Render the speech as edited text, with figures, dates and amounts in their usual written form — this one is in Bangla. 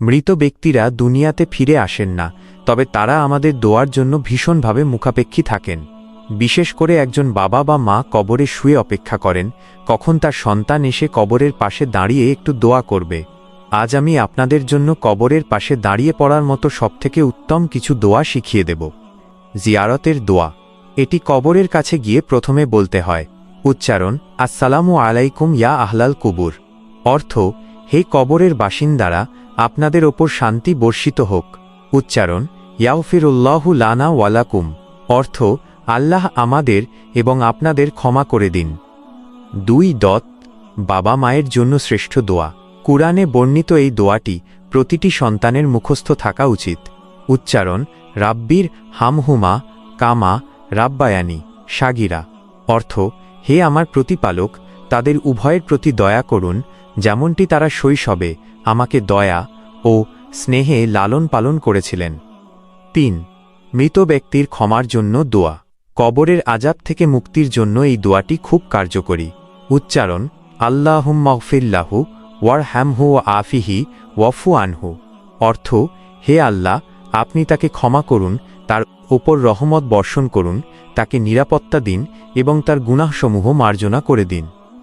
মৃত ব্যক্তিরা দুনিয়াতে ফিরে আসেন না, তবে তারা আমাদের দোয়ার জন্য ভীষণভাবে মুখাপেক্ষী থাকেন। বিশেষ করে একজন বাবা বা মা কবরে শুয়ে অপেক্ষা করেন কখন তার সন্তান এসে কবরের পাশে দাঁড়িয়ে একটু দোয়া করবে। আজ আমি আপনাদের জন্য কবরের পাশে দাঁড়িয়ে পড়ার মতো সবথেকে উত্তম কিছু দোয়া শিখিয়ে দেব। জিয়ারতের দোয়া। এটি কবরের কাছে গিয়ে প্রথমে বলতে হয়। উচ্চারণ: আসসালামু আলাইকুম ইয়া আহলাল কুবুর। অর্থ: হে কবরের বাসিন্দারা, আপনাদের ওপর শান্তি বর্ষিত হোক। উচ্চারণ: ইয়াগফিরুল্লাহু লানা ওয়ালাকুম। অর্থ: আল্লাহ আমাদের এবং আপনাদের ক্ষমা করে দিন। 2. বাবা মায়ের জন্য শ্রেষ্ঠ দোয়া। কুরআনে বর্ণিত এই দোয়াটি প্রতিটি সন্তানের মুখস্থ থাকা উচিত। উচ্চারণ: রাব্বির হামহুমা কামা রাব্বায়ানি সাগিরা। অর্থ: হে আমার প্রতিপালক, তাদের উভয়ের প্রতি দয়া করুন, যেমনটি তারা শৈশবে আমাকে দয়া ও স্নেহে লালন পালন করেছিলেন। 3. মৃত ব্যক্তির ক্ষমার জন্য দোয়া। কবরের আযাব থেকে মুক্তির জন্য এই দোয়াটি খুব কার্যকরী। উচ্চারণ: আল্লাহুম্মাগফিরলাহু ওয়ারহামহু ওয়াআফিহি ওয়াফু আনহু। অর্থ: হে আল্লাহ, আপনি তাকে ক্ষমা করুন, তার ওপর রহমত বর্ষণ করুন, তাকে নিরাপত্তা দিন এবং তার গুনাহসমূহ মার্জনা করে দিন।